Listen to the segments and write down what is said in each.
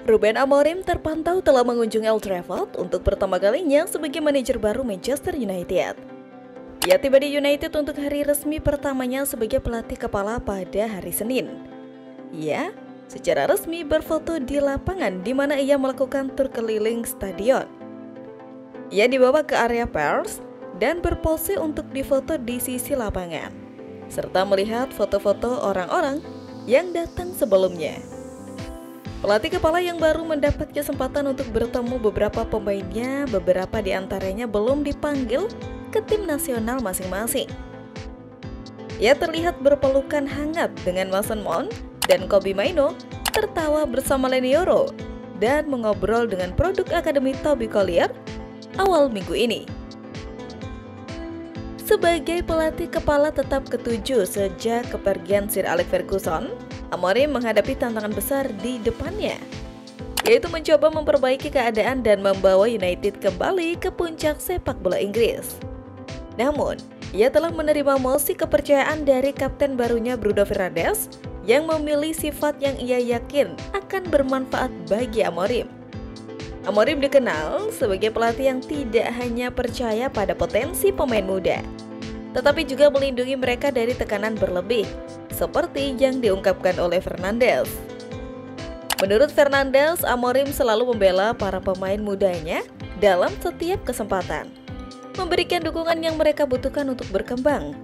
Ruben Amorim terpantau telah mengunjungi Old Trafford untuk pertama kalinya sebagai manajer baru Manchester United. Ia tiba di United untuk hari resmi pertamanya sebagai pelatih kepala pada hari Senin. Ia secara resmi berfoto di lapangan di mana ia melakukan tur keliling stadion. Ia dibawa ke area pers dan berpose untuk difoto di sisi lapangan, serta melihat foto-foto orang-orang yang datang sebelumnya. Pelatih kepala yang baru mendapat kesempatan untuk bertemu beberapa pemainnya, beberapa di antaranya belum dipanggil ke tim nasional masing-masing. Ia terlihat berpelukan hangat dengan Mason Mount dan Kobbie Mainoo, tertawa bersama Lenioro, dan mengobrol dengan produk Akademi Toby Collier awal minggu ini. Sebagai pelatih kepala tetap ketujuh sejak kepergian Sir Alex Ferguson, Amorim menghadapi tantangan besar di depannya, yaitu mencoba memperbaiki keadaan dan membawa United kembali ke puncak sepak bola Inggris. Namun, ia telah menerima musik kepercayaan dari kapten barunya Bruno Fernandes yang memilih sifat yang ia yakin akan bermanfaat bagi Amorim. Amorim dikenal sebagai pelatih yang tidak hanya percaya pada potensi pemain muda, tetapi juga melindungi mereka dari tekanan berlebih, seperti yang diungkapkan oleh Fernandes. Menurut Fernandes, Amorim selalu membela para pemain mudanya dalam setiap kesempatan, memberikan dukungan yang mereka butuhkan untuk berkembang.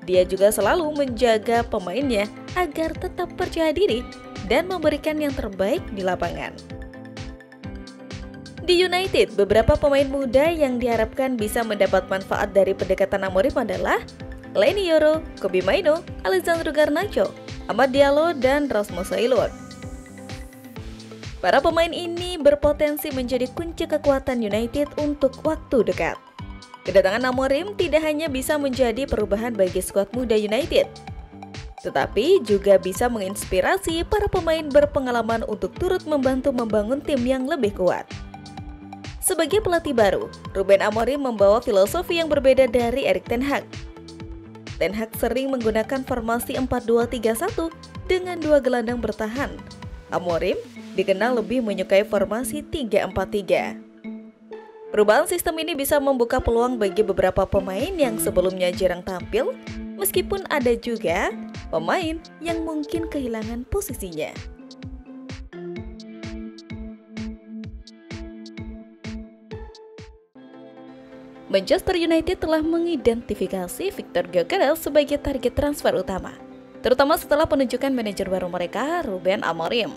Dia juga selalu menjaga pemainnya agar tetap percaya diri dan memberikan yang terbaik di lapangan. Di United, beberapa pemain muda yang diharapkan bisa mendapat manfaat dari pendekatan Amorim adalah Lenioro, Kobbie Mainoo, Alexandre Garnacho, Amad Diallo, dan Rasmus Højlund. Para pemain ini berpotensi menjadi kunci kekuatan United untuk waktu dekat. Kedatangan Amorim tidak hanya bisa menjadi perubahan bagi skuad muda United, tetapi juga bisa menginspirasi para pemain berpengalaman untuk turut membantu membangun tim yang lebih kuat. Sebagai pelatih baru, Ruben Amorim membawa filosofi yang berbeda dari Erik ten Hag. Ten Hag sering menggunakan formasi 4-2-3-1 dengan dua gelandang bertahan. Amorim dikenal lebih menyukai formasi 3-4-3. Perubahan sistem ini bisa membuka peluang bagi beberapa pemain yang sebelumnya jarang tampil, meskipun ada juga pemain yang mungkin kehilangan posisinya. Manchester United telah mengidentifikasi Viktor Gyökeres sebagai target transfer utama, terutama setelah penunjukan manajer baru mereka, Ruben Amorim.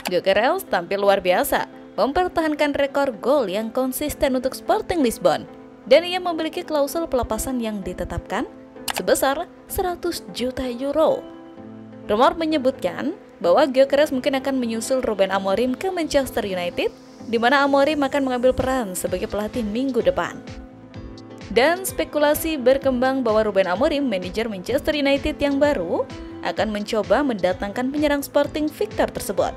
Gyökeres tampil luar biasa, mempertahankan rekor gol yang konsisten untuk Sporting Lisbon, dan ia memiliki klausul pelepasan yang ditetapkan sebesar 100 juta euro. Rumor menyebutkan bahwa Gyökeres mungkin akan menyusul Ruben Amorim ke Manchester United, di mana Amorim akan mengambil peran sebagai pelatih minggu depan. Dan spekulasi berkembang bahwa Ruben Amorim, manajer Manchester United yang baru, akan mencoba mendatangkan penyerang Sporting Victor tersebut.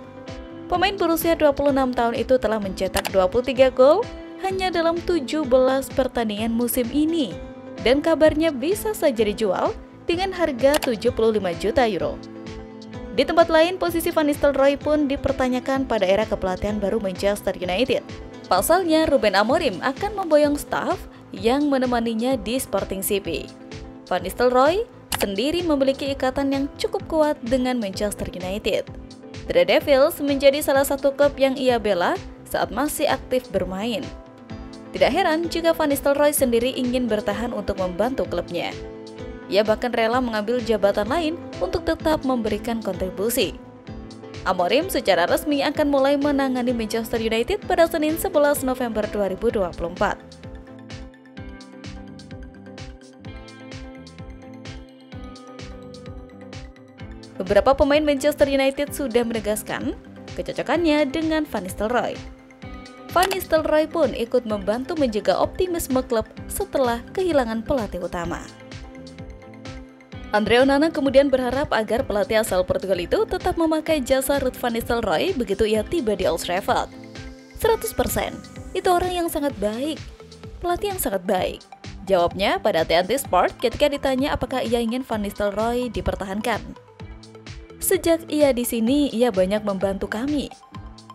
Pemain berusia 26 tahun itu telah mencetak 23 gol hanya dalam 17 pertandingan musim ini, dan kabarnya bisa saja dijual dengan harga 75 juta euro. Di tempat lain, posisi Van Nistelrooy pun dipertanyakan pada era kepelatihan baru Manchester United. Pasalnya, Ruben Amorim akan memboyong staf yang menemaninya di Sporting CP. Van Nistelrooy sendiri memiliki ikatan yang cukup kuat dengan Manchester United. The Red Devils menjadi salah satu klub yang ia bela saat masih aktif bermain. Tidak heran jika Van Nistelrooy sendiri ingin bertahan untuk membantu klubnya. Ia bahkan rela mengambil jabatan lain untuk tetap memberikan kontribusi. Amorim secara resmi akan mulai menangani Manchester United pada Senin 11 November 2024. Beberapa pemain Manchester United sudah menegaskan kecocokannya dengan Van Nistelrooy. Van Nistelrooy pun ikut membantu menjaga optimisme klub setelah kehilangan pelatih utama. Andre Onana kemudian berharap agar pelatih asal Portugal itu tetap memakai jasa Ruud van Nistelrooy begitu ia tiba di Old Trafford. 100%, itu orang yang sangat baik, pelatih yang sangat baik. Jawabnya pada TNT Sport ketika ditanya apakah ia ingin Van Nistelrooy dipertahankan. Sejak ia di sini, ia banyak membantu kami.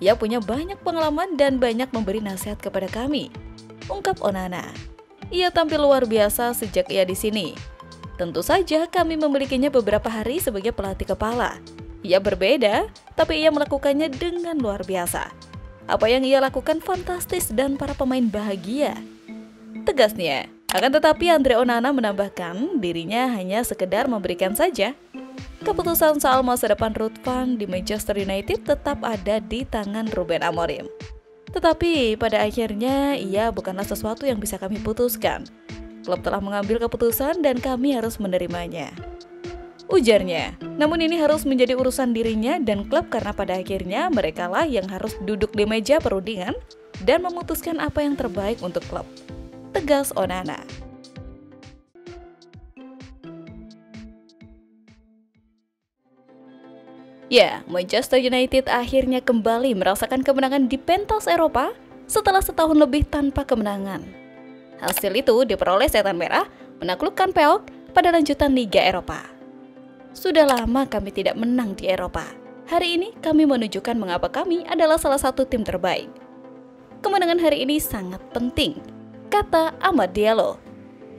Ia punya banyak pengalaman dan banyak memberi nasihat kepada kami, ungkap Onana. Ia tampil luar biasa sejak ia di sini. Tentu saja kami memilikinya beberapa hari sebagai pelatih kepala. Ia berbeda, tapi ia melakukannya dengan luar biasa. Apa yang ia lakukan fantastis dan para pemain bahagia, tegasnya. Akan tetapi Andre Onana menambahkan dirinya hanya sekedar memberikan saja. Keputusan soal masa depan Ruud van di Manchester United tetap ada di tangan Ruben Amorim. Tetapi pada akhirnya ia bukanlah sesuatu yang bisa kami putuskan. Klub telah mengambil keputusan dan kami harus menerimanya, ujarnya. Namun ini harus menjadi urusan dirinya dan klub karena pada akhirnya merekalah yang harus duduk di meja perundingan dan memutuskan apa yang terbaik untuk klub, tegas Onana. Ya, Manchester United akhirnya kembali merasakan kemenangan di pentas Eropa setelah setahun lebih tanpa kemenangan. Hasil itu diperoleh Setan Merah menaklukkan PAOK pada lanjutan Liga Eropa. Sudah lama kami tidak menang di Eropa. Hari ini kami menunjukkan mengapa kami adalah salah satu tim terbaik. Kemenangan hari ini sangat penting, kata Amad Diallo.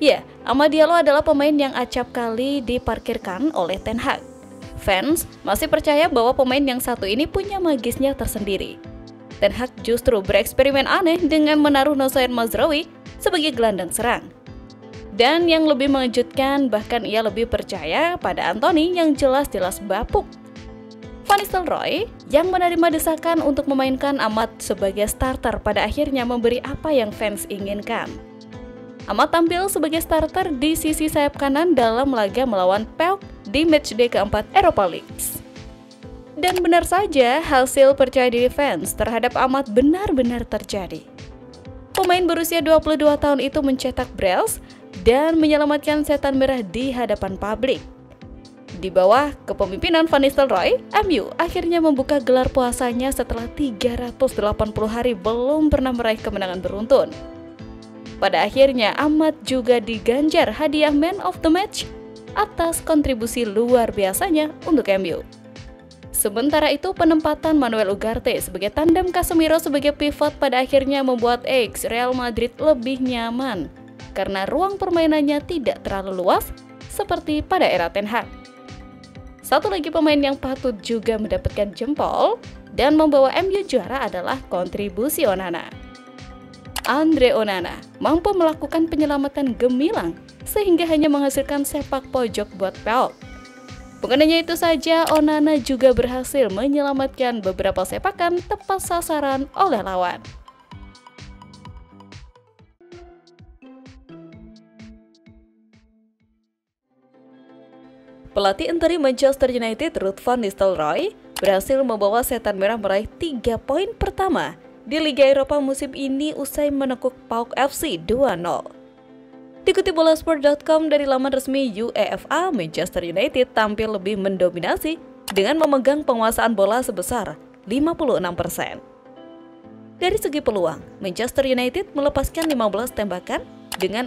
Ya, Amad Diallo adalah pemain yang acap kali diparkirkan oleh Ten Hag. Fans masih percaya bahwa pemain yang satu ini punya magisnya tersendiri. Ten Hag justru bereksperimen aneh dengan menaruh Nosair Mazraoui sebagai gelandang serang. Dan yang lebih mengejutkan, bahkan ia lebih percaya pada Anthony yang jelas-jelas bapuk. Van Nistelrooy yang menerima desakan untuk memainkan Amad sebagai starter pada akhirnya memberi apa yang fans inginkan. Amad tampil sebagai starter di sisi sayap kanan dalam laga melawan PAOK di matchday keempat Europa League. Dan benar saja, hasil percaya diri fans terhadap Amad benar-benar terjadi. Pemain berusia 22 tahun itu mencetak brails dan menyelamatkan Setan Merah di hadapan publik. Di bawah kepemimpinan Van Nistelrooy, MU akhirnya membuka gelar puasanya setelah 380 hari belum pernah meraih kemenangan beruntun. Pada akhirnya, Amad juga diganjar hadiah Man of the Match atas kontribusi luar biasanya untuk MU. Sementara itu, penempatan Manuel Ugarte sebagai tandem Casemiro sebagai pivot pada akhirnya membuat Real Madrid lebih nyaman karena ruang permainannya tidak terlalu luas seperti pada era Ten Hag. Satu lagi pemain yang patut juga mendapatkan jempol dan membawa MU juara adalah kontribusi Onana. Andre Onana mampu melakukan penyelamatan gemilang sehingga hanya menghasilkan sepak pojok buat PAOK. Bukan hanya itu saja, Onana juga berhasil menyelamatkan beberapa sepakan tepat sasaran oleh lawan. Pelatih interim Manchester United Ruud van Nistelrooy berhasil membawa Setan Merah meraih 3 poin pertama di Liga Eropa musim ini usai menekuk PAOK FC 2-0. Dikutip bolasport.com dari laman resmi UEFA, Manchester United tampil lebih mendominasi dengan memegang penguasaan bola sebesar 56%. Dari segi peluang, Manchester United melepaskan 15 tembakan dengan